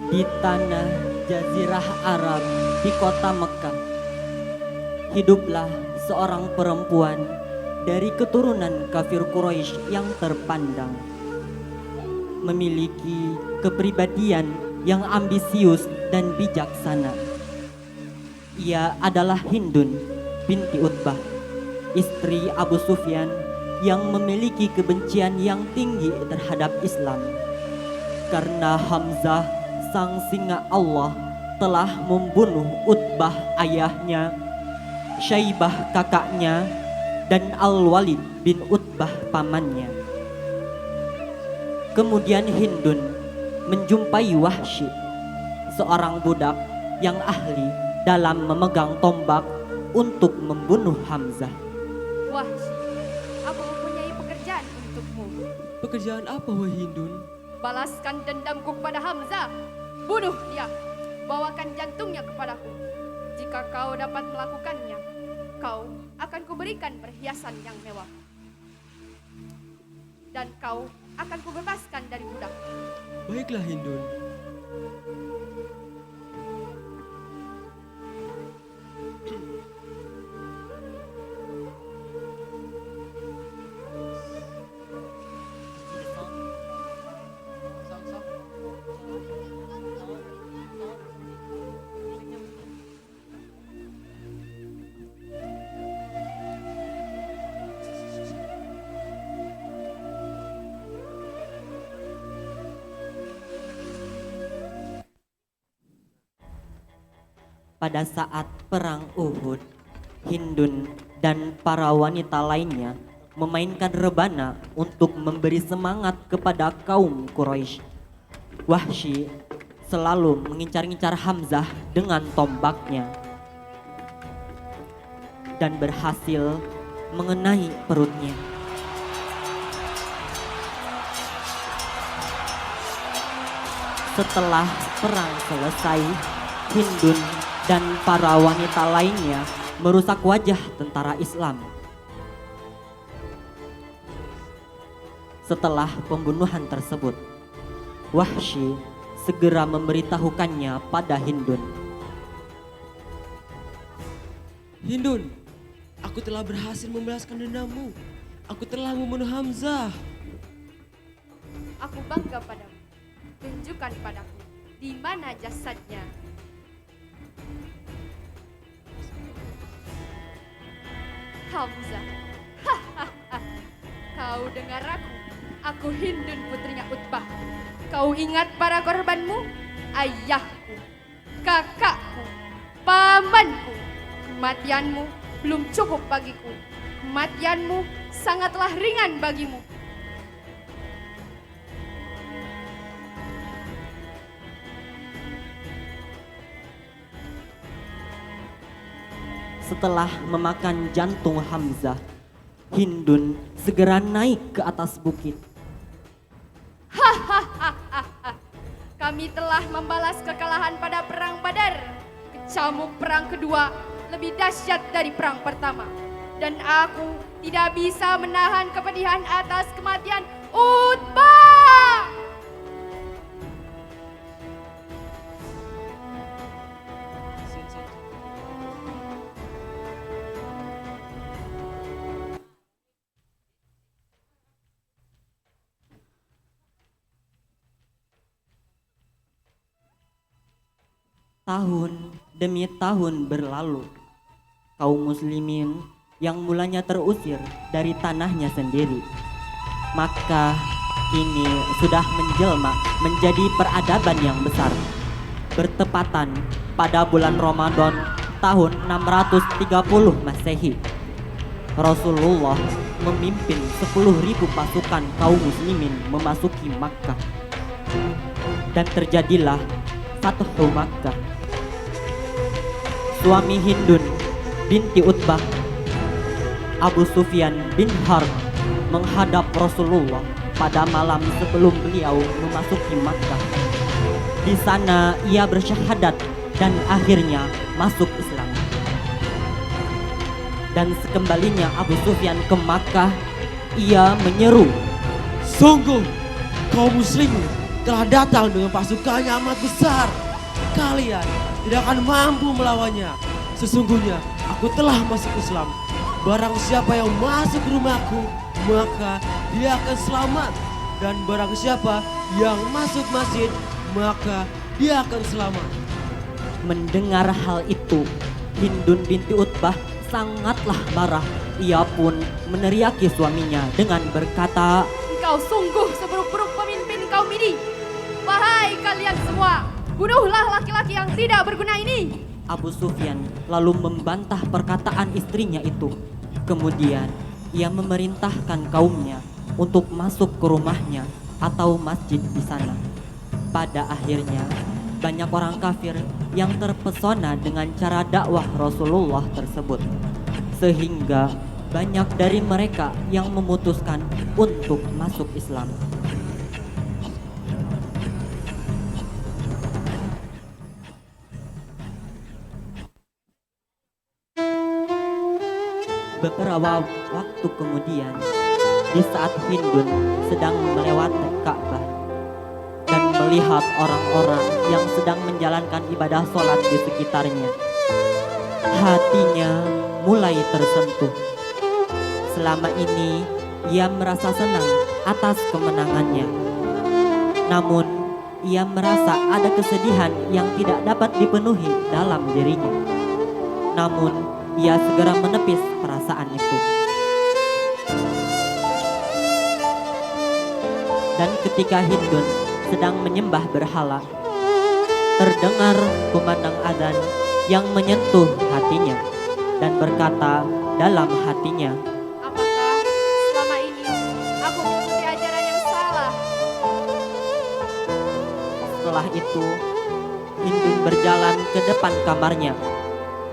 Di tanah Jazirah Arab di kota Mekah, hiduplah seorang perempuan dari keturunan kafir Quraisy yang terpandang. Memiliki kepribadian yang ambisius dan bijaksana. Ia adalah Hindun binti Utbah, istri Abu Sufyan yang memiliki kebencian yang tinggi terhadap Islam. Karena Hamzah, sang singa Allah, telah membunuh Utbah ayahnya, Syaibah kakaknya, dan Al-Walid bin Utbah pamannya. Kemudian Hindun menjumpai Wahsy, seorang budak yang ahli dalam memegang tombak untuk membunuh Hamzah. Wahsy, aku mempunyai pekerjaan untukmu. Pekerjaan apa, wahai Hindun? Balaskan dendamku kepada Hamzah. Bunuh dia. Bawakan jantungnya kepadaku. Jika kau dapat melakukannya, kau akan kuberikan perhiasan yang mewah. Dan kau akan kubebaskan dari budak. Baiklah, Hindun. Pada saat perang Uhud, Hindun dan para wanita lainnya memainkan rebana untuk memberi semangat kepada kaum Quraisy. Wahsy selalu mengincar-incar Hamzah dengan tombaknya dan berhasil mengenai perutnya. Setelah perang selesai, Hindun dan para wanita lainnya merusak wajah tentara Islam. Setelah pembunuhan tersebut, Wahsy segera memberitahukannya pada Hindun. Hindun, aku telah berhasil membalaskan dendammu. Aku telah membunuh Hamzah. Aku bangga padamu. Tunjukkan padaku di mana jasadnya. Hamzah, kau dengar aku? Aku Hindun putrinya Utbah. Kau ingat para korbanmu? Ayahku, kakakku, pamanku. Kematianmu belum cukup bagiku. Kematianmu sangatlah ringan bagimu. Setelah memakan jantung Hamzah, Hindun segera naik ke atas bukit. Kami telah membalas kekalahan pada perang Badar. Kecamuk perang kedua lebih dahsyat dari perang pertama. Dan aku tidak bisa menahan kepedihan atas kematian Utbah. Tahun demi tahun berlalu, kaum muslimin yang mulanya terusir dari tanahnya sendiri, maka kini sudah menjelma menjadi peradaban yang besar. Bertepatan pada bulan Ramadan tahun 630 Masehi, Rasulullah memimpin 10.000 pasukan kaum muslimin memasuki Makkah. Dan terjadilah Fathu Makkah. Suami Hindun binti Utbah, Abu Sufyan bin Harb, menghadap Rasulullah pada malam sebelum beliau memasuki Makkah. Di sana ia bersyahadat dan akhirnya masuk Islam. Dan sekembalinya Abu Sufyan ke Makkah, ia menyeru, Sungguh, kaum muslimin telah datang dengan pasukannya amat besar. Kalian tidak akan mampu melawannya. Sesungguhnya aku telah masuk Islam. Barang siapa yang masuk rumahku, maka dia akan selamat. Dan barang siapa yang masuk masjid, maka dia akan selamat. Mendengar hal itu, Hindun binti Utbah sangatlah marah. Ia pun meneriaki suaminya dengan berkata, Engkau sungguh seburuk-buruk pemimpin kaum ini. Wahai kalian semua, bunuhlah laki-laki yang tidak berguna ini. Abu Sufyan lalu membantah perkataan istrinya itu. Kemudian ia memerintahkan kaumnya untuk masuk ke rumahnya atau masjid di sana. Pada akhirnya banyak orang kafir yang terpesona dengan cara dakwah Rasulullah tersebut, sehingga banyak dari mereka yang memutuskan untuk masuk Islam. Beberapa waktu kemudian, di saat Hindun sedang melewati Ka'bah dan melihat orang-orang yang sedang menjalankan ibadah sholat di sekitarnya, hatinya mulai tersentuh. Selama ini ia merasa senang atas kemenangannya. Namun ia merasa ada kesedihan yang tidak dapat dipenuhi dalam dirinya. Namun ia segera menepis perasaan itu. Dan ketika Hindun sedang menyembah berhala, terdengar kumandang adzan yang menyentuh hatinya dan berkata dalam hatinya, Apakah selama ini aku mengikuti ajaran yang salah? Setelah itu Hindun berjalan ke depan kamarnya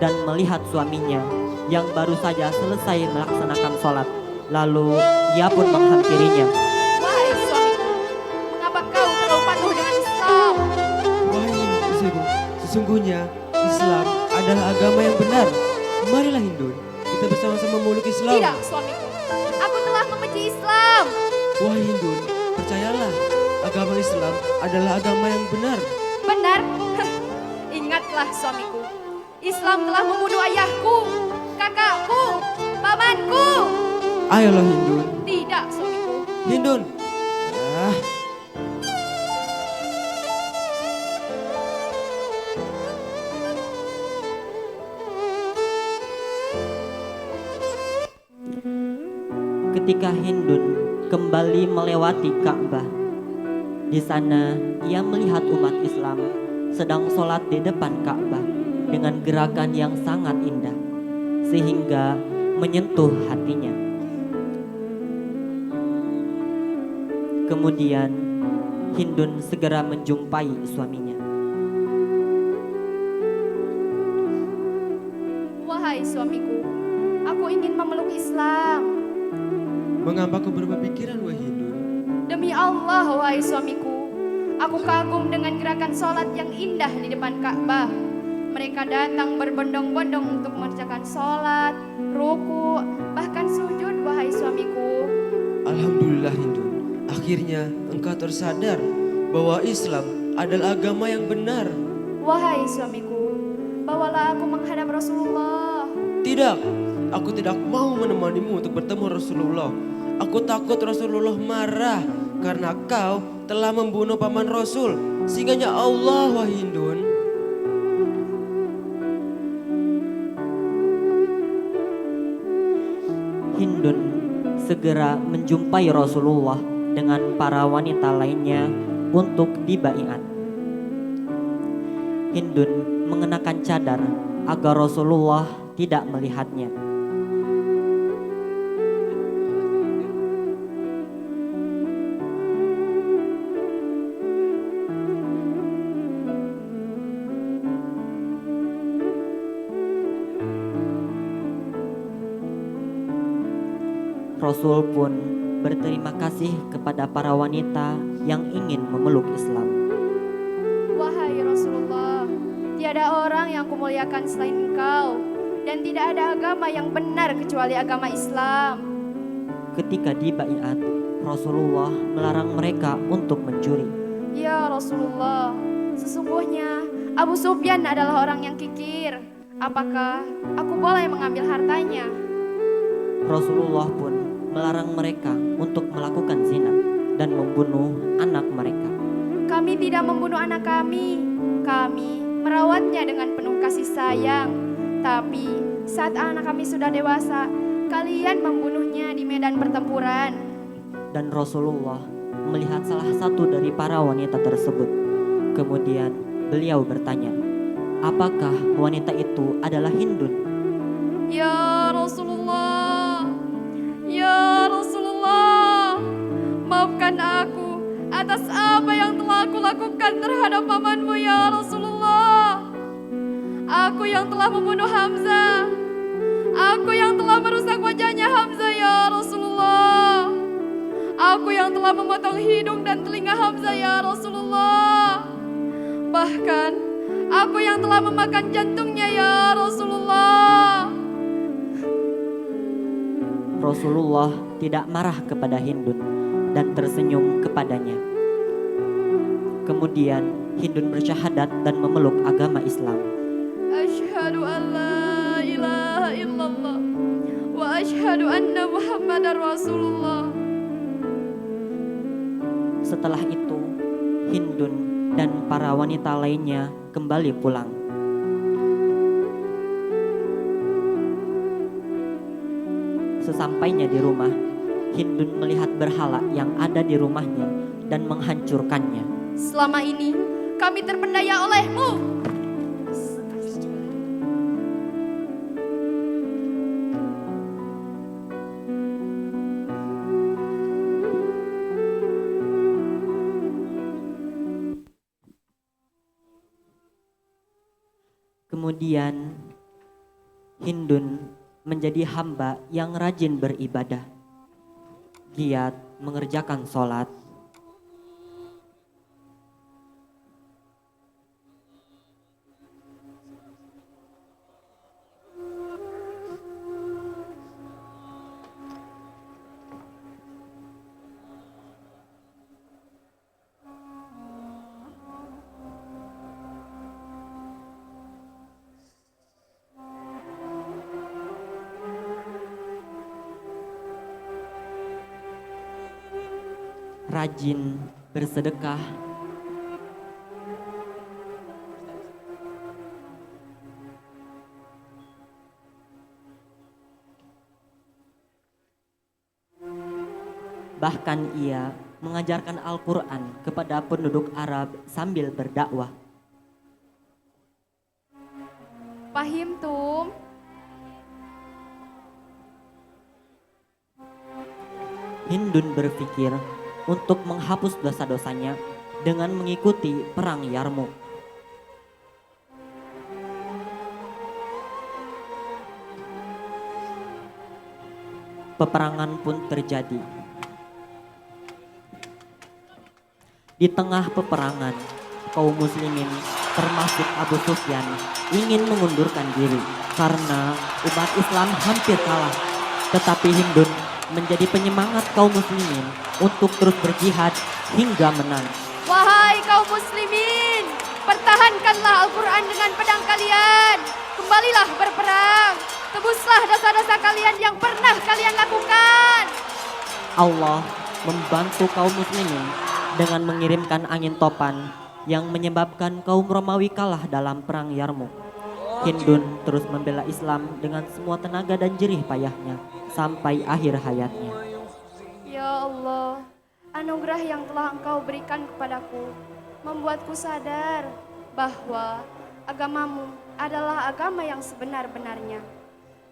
dan melihat suaminya yang baru saja selesai melaksanakan sholat. Lalu ia pun menghampirinya. Wahai suamiku, mengapa kau terlalu patuh dengan Islam? Wahai istriku, sesungguhnya Islam adalah agama yang benar. Marilah Hindun, kita bersama-sama memeluk Islam. Tidak, suamiku. Aku telah membenci Islam. Wahai Hindun, percayalah, agama Islam adalah agama yang benar. Benar? Ingatlah suamiku. Islam telah membunuh ayahku, kakakku, pamanku. Ayolah Hindun. Tidak, suamiku. Hindun. Ah, Ketika Hindun kembali melewati Ka'bah, di sana ia melihat umat Islam sedang sholat di depan Ka'bah dengan gerakan yang sangat indah, sehingga menyentuh hatinya. Kemudian Hindun segera menjumpai suaminya. Wahai suamiku, aku ingin memeluk Islam. mengapa kau berubah pikiran, wahai Hindun? Demi Allah, wahai suamiku, aku kagum dengan gerakan sholat yang indah di depan Ka'bah. Mereka datang berbondong-bondong untuk mengerjakan sholat, ruku, bahkan sujud, wahai suamiku. Alhamdulillah Hindun, akhirnya engkau tersadar bahwa Islam adalah agama yang benar. Wahai suamiku, bawalah aku menghadap Rasulullah. Tidak, aku tidak mau menemanimu untuk bertemu Rasulullah. Aku takut Rasulullah marah karena kau telah membunuh paman Rasul. Singgahnya Allah, wahai Hindun. Hindun segera menjumpai Rasulullah dengan para wanita lainnya untuk dibaiat. Hindun mengenakan cadar agar Rasulullah tidak melihatnya. Rasul pun berterima kasih kepada para wanita yang ingin memeluk Islam. Wahai Rasulullah, tiada orang yang kumuliakan selain engkau, dan tidak ada agama yang benar kecuali agama Islam. Ketika dibaiat, Rasulullah melarang mereka untuk mencuri. Ya Rasulullah, sesungguhnya Abu Sufyan adalah orang yang kikir. Apakah aku boleh mengambil hartanya? Rasulullah pun melarang mereka untuk melakukan zina dan membunuh anak mereka. Kami tidak membunuh anak kami. Kami merawatnya dengan penuh kasih sayang. Tapi saat anak kami sudah dewasa, kalian membunuhnya di medan pertempuran. Dan Rasulullah melihat salah satu dari para wanita tersebut. Kemudian beliau bertanya, apakah wanita itu adalah Hindun? Ya Rasulullah, ya Rasulullah, maafkan aku atas apa yang telah aku lakukan terhadap pamanmu ya Rasulullah. Aku yang telah membunuh Hamzah. Aku yang telah merusak wajahnya Hamzah ya Rasulullah. Aku yang telah memotong hidung dan telinga Hamzah ya Rasulullah. Bahkan aku yang telah memakan jantungnya ya Rasulullah. Rasulullah tidak marah kepada Hindun dan tersenyum kepadanya. Kemudian Hindun bersyahadat dan memeluk agama Islam. Asyhadu an la ilaha illallah wa asyhadu anna Muhammadar Rasulullah. Setelah itu, Hindun dan para wanita lainnya kembali pulang. Sesampainya di rumah, Hindun melihat berhala yang ada di rumahnya dan menghancurkannya. Selama ini kami terpedaya olehmu. Kemudian Hindun menjadi hamba yang rajin beribadah, giat mengerjakan sholat, rajin bersedekah, bahkan ia mengajarkan Al-Quran kepada penduduk Arab sambil berdakwah. Pahim tum? Hindun berpikir untuk menghapus dosa-dosanya dengan mengikuti perang Yarmuk. Peperangan pun terjadi. Di tengah peperangan, kaum muslimin termasuk Abu Sufyan ingin mengundurkan diri karena umat Islam hampir kalah. Tetapi Hindun menjadi penyemangat kaum muslimin untuk terus berjihad hingga menang. Wahai kaum muslimin, pertahankanlah Al-Quran dengan pedang kalian. Kembalilah berperang. Tebuslah dosa-dosa kalian yang pernah kalian lakukan. Allah membantu kaum muslimin dengan mengirimkan angin topan yang menyebabkan kaum Romawi kalah dalam perang Yarmuk. Hindun terus membela Islam dengan semua tenaga dan jerih payahnya sampai akhir hayatnya. Ya Allah, anugerah yang telah Engkau berikan kepadaku membuatku sadar bahwa agamamu adalah agama yang sebenar-benarnya.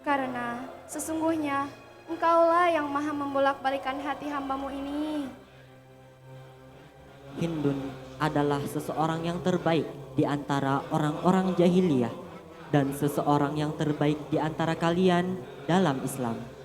Karena sesungguhnya Engkaulah yang maha membolak-balikan hati hambamu ini. Hindun adalah seseorang yang terbaik di antara orang-orang jahiliyah dan seseorang yang terbaik di antara kalian dalam Islam.